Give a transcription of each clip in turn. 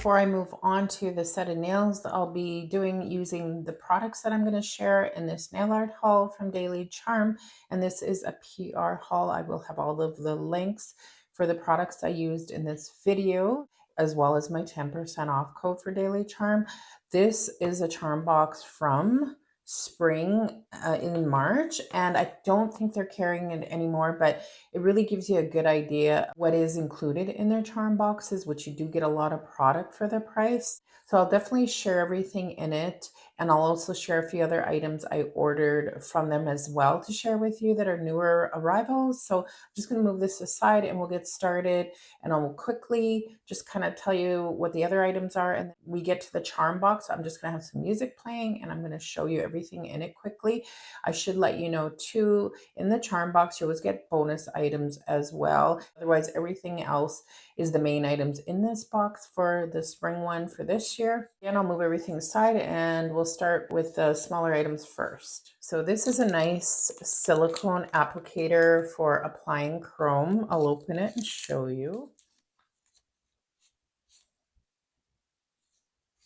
before I move on to the set of nails I'll be using the products that I'm going to share in this nail art haul from Daily Charm. And this is a PR haul. I will have all of the links for the products I used in this video, as well as my 10% off code for Daily Charm. This is a charm box from spring in March, and I don't think they're carrying it anymore, but it really gives you a good idea what is included in their charm boxes, which you do get a lot of product for the price. So I'll definitely share everything in it, and I'll also share a few other items I ordered from them as well to share with you that are newer arrivals. So I'm just going to move this aside and we'll get started, and I'll quickly just kind of tell you what the other items are, and then we get to the charm box. I'm just going to have some music playing and I'm going to show you everything in it quickly. I should let you know too, in the charm box you always get bonus items as well. Otherwise everything else is the main items in this box for the spring one for this year. Again, I'll move everything aside and we'll start with the smaller items first. So this is a nice silicone applicator for applying chrome. I'll open it and show you.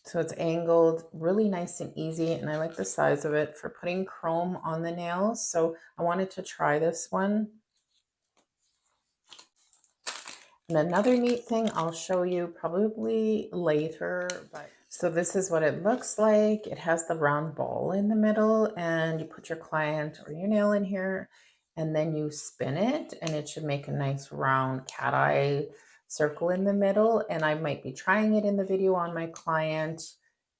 So it's angled, really nice and easy, and I like the size of it for putting chrome on the nails. So I wanted to try this one. And another neat thing I'll show you probably later, but so this is what it looks like. It has the round ball in the middle, and you put your client or your nail in here, and then you spin it, and it should make a nice round cat eye circle in the middle. And I might be trying it in the video on my client.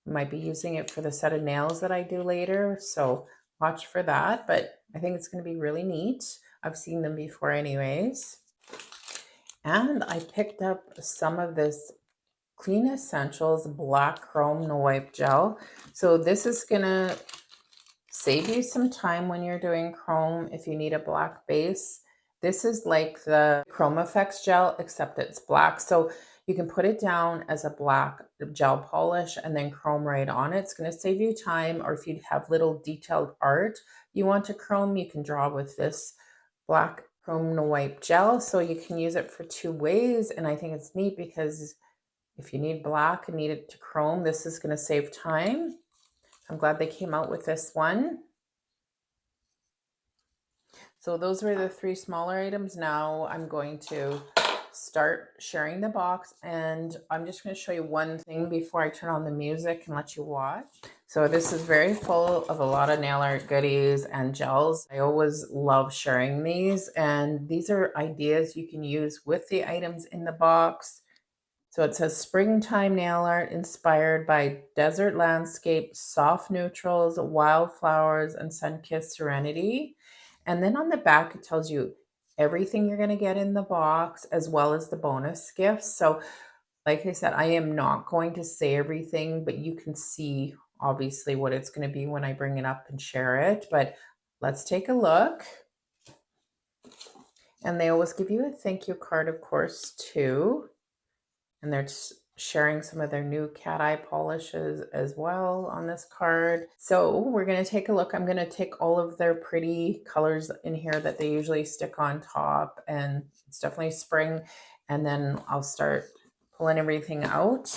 Might be using it for the set of nails that I do later, so watch for that. But I think it's going to be really neat. I've seen them before anyways. And I picked up some of this Clean Essentials Black Chrome No Wipe Gel. So this is going to save you some time when you're doing chrome if you need a black base. This is like the Chrome Effects gel, except it's black. So you can put it down as a black gel polish and then chrome right on it. It's going to save you time, or if you have little detailed art you want to chrome, you can draw with this black Chrome No Wipe Gel. So you can use it for two ways, and I think it's neat because if you need black and need it to chrome, this is going to save time. I'm glad they came out with this one. So those were the three smaller items. Now I'm going to start sharing the box, and I'm just going to show you one thing before I turn on the music and let you watch. So this is very full of a lot of nail art goodies and gels. I always love sharing these, and these are ideas you can use with the items in the box. So it says springtime nail art inspired by desert landscape, soft neutrals, wildflowers, and sun-kissed serenity. And then on the back, it tells you everything you're going to get in the box, as well as the bonus gifts. So like I said, I am not going to say everything, but you can see obviously what it's going to be when I bring it up and share it. But let's take a look. And they always give you a thank you card, of course, too. And they're sharing some of their new cat eye polishes as well on this card. So we're going to take a look. I'm going to take all of their pretty colors in here that they usually stick on top, and it's definitely spring. And then I'll start pulling everything out.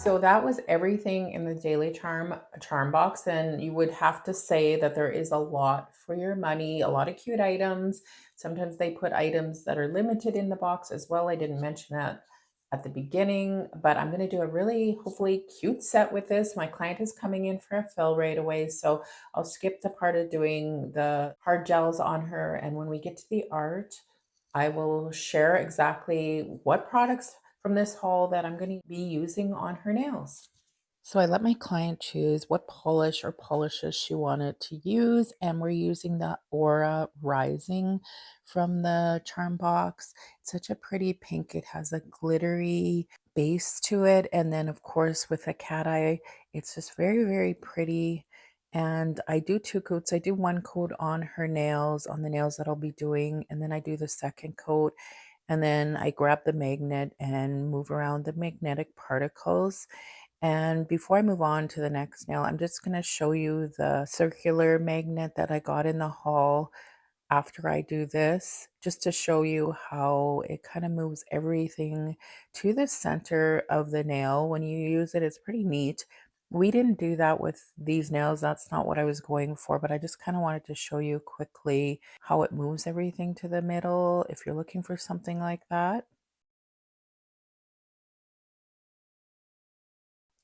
So that was everything in the Daily Charm box, and you would have to say that there is a lot for your money, a lot of cute items. Sometimes they put items that are limited in the box as well. I didn't mention that at the beginning, but I'm going to do a really hopefully cute set with this. My client is coming in for a fill right away, so I'll skip the part of doing the hard gels on her, and when we get to the art, I will share exactly what products from this haul that I'm going to be using on her nails. So I let my client choose what polish or polishes she wanted to use, and we're using the Aura Rising from the Charm Box. It's such a pretty pink. It has a glittery base to it, and then of course with a cat eye, it's just very, very pretty. And I do two coats. I do one coat on her nails, on the nails that I'll be doing, and then I do the second coat, and then I grab the magnet and move around the magnetic particles. And before I move on to the next nail, I'm just going to show you the circular magnet that I got in the haul after I do this, just to show you how it kind of moves everything to the center of the nail. When you use it, it's pretty neat. We didn't do that with these nails. That's not what I was going for, but I just kind of wanted to show you quickly how it moves everything to the middle if you're looking for something like that.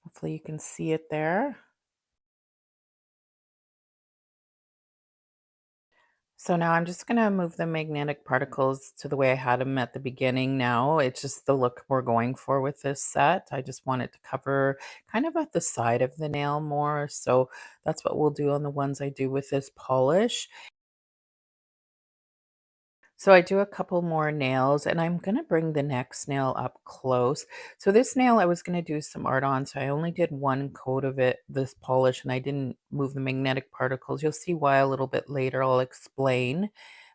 Hopefully you can see it there. So now I'm just going to move the magnetic particles to the way I had them at the beginning now. It's just the look we're going for with this set. I just want it to cover kind of at the side of the nail more. So that's what we'll do on the ones I do with this polish. So I do a couple more nails, and I'm going to bring the next nail up close. So this nail I was going to do some art on, so I only did one coat of it, this polish, and I didn't move the magnetic particles. You'll see why a little bit later. I'll explain.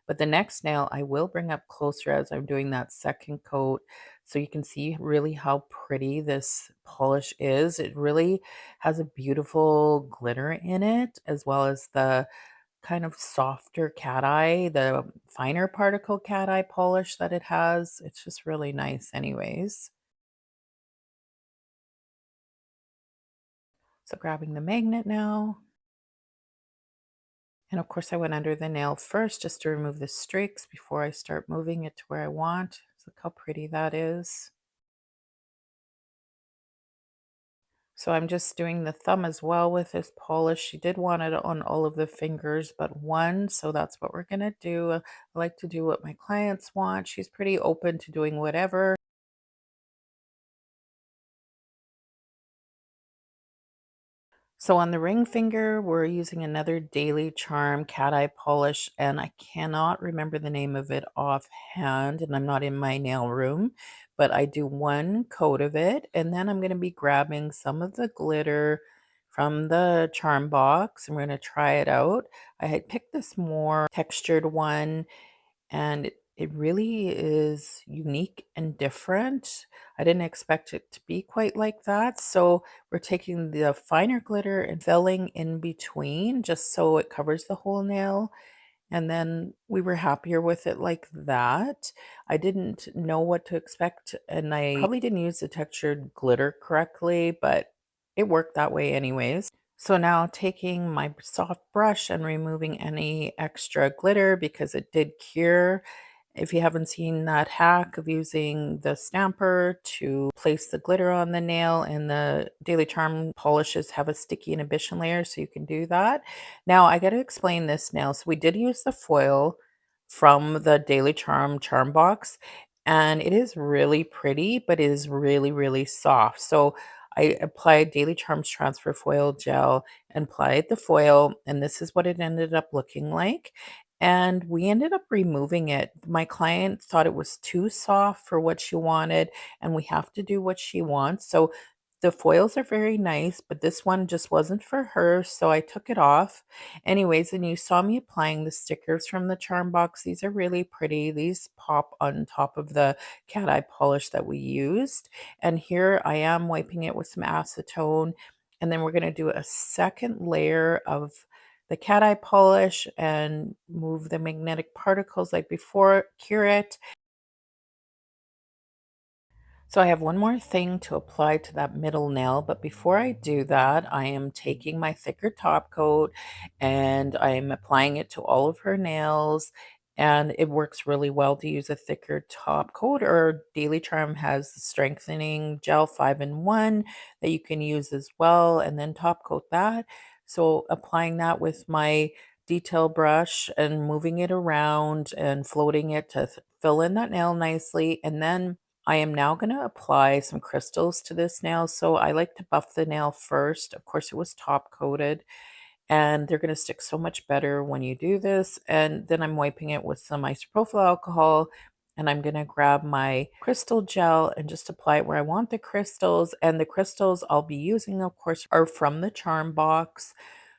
But the next nail I will bring up closer as I'm doing that second coat, so you can see really how pretty this polish is. It really has a beautiful glitter in it, as well as the kind of softer cat eye, the finer particle cat eye polish that it has. It's just really nice anyways. So grabbing the magnet now. And of course I went under the nail first just to remove the streaks before I start moving it to where I want. Look how pretty that is. So I'm just doing the thumb as well with this polish. She did want it on all of the fingers but one, so that's what we're gonna do. I like to do what my clients want. She's pretty open to doing whatever. So on the ring finger, we're using another Daily Charm cat eye polish, and I cannot remember the name of it offhand, and I'm not in my nail room, but I do one coat of it, and then I'm going to be grabbing some of the glitter from the Charm Box, and we're going to try it out. I had picked this more textured one, and it really is unique and different. I didn't expect it to be quite like that. So we're taking the finer glitter and filling in between just so it covers the whole nail. And then we were happier with it like that. I didn't know what to expect, and I probably didn't use the textured glitter correctly, but it worked that way anyways. So now taking my soft brush and removing any extra glitter because it did cure. If you haven't seen that hack of using the stamper to place the glitter on the nail, and the Daily Charm polishes have a sticky inhibition layer, so you can do that. Now I got to explain this nail. So we did use the foil from the Daily Charm box, and it is really pretty, but it is really, really soft. So I applied Daily Charms Transfer Foil Gel and applied the foil, and this is what it ended up looking like. And we ended up removing it. My client thought it was too soft for what she wanted, and we have to do what she wants. So the foils are very nice, but this one just wasn't for her, so I took it off. Anyways, and you saw me applying the stickers from the Charm Box. These are really pretty. These pop on top of the cat eye polish that we used. And here I am wiping it with some acetone. And then we're going to do a second layer of the cat eye polish and move the magnetic particles like before, cure it. So I have one more thing to apply to that middle nail, but before I do that, I am taking my thicker top coat and I'm applying it to all of her nails. And it works really well to use a thicker top coat, or Daily Charm has the strengthening gel 5-in-1 that you can use as well, and then top coat that. So applying that with my detail brush and moving it around and floating it to fill in that nail nicely, and then I am now going to apply some crystals to this nail. So I like to buff the nail first. Of course, it was top coated and they're going to stick so much better when you do this. And then I'm wiping it with some isopropyl alcohol, and I'm going to grab my crystal gel and just apply it where I want the crystals. And the crystals I'll be using, of course, are from the Charm Box.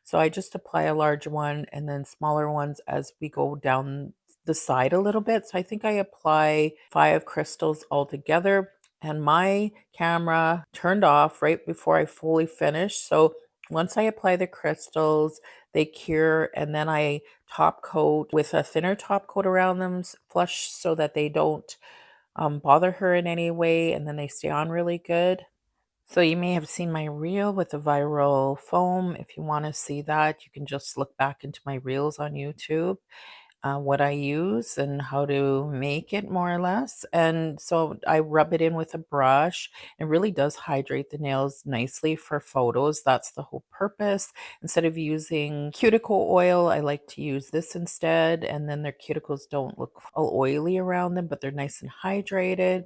So I just apply a large one and then smaller ones as we go down the side a little bit. So I think I apply 5 crystals altogether, and my camera turned off right before I fully finished. So once I apply the crystals, they cure, and then I top coat with a thinner top coat around them, flush so that they don't bother her in any way, and then they stay on really good. So you may have seen my reel with the viral foam. If you want to see that, you can just look back into my reels on YouTube, what I use and how to make it more or less. And so I rub it in with a brush. It really does hydrate the nails nicely for photos. That's the whole purpose. Instead of using cuticle oil, I like to use this instead. And then their cuticles don't look all oily around them, but they're nice and hydrated.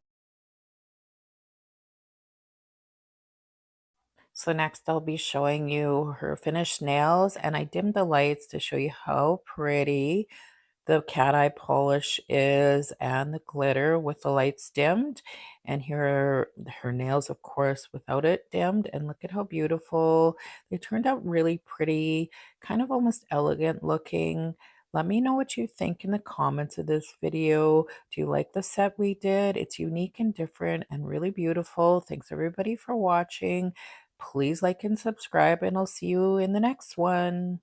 So next I'll be showing you her finished nails, and I dimmed the lights to show you how pretty the cat eye polish is and the glitter with the lights dimmed. And here are her nails, of course, without it dimmed. And look at how beautiful. They turned out really pretty, kind of almost elegant looking. Let me know what you think in the comments of this video. Do you like the set we did? It's unique and different and really beautiful. Thanks everybody for watching. Please like and subscribe, and I'll see you in the next one.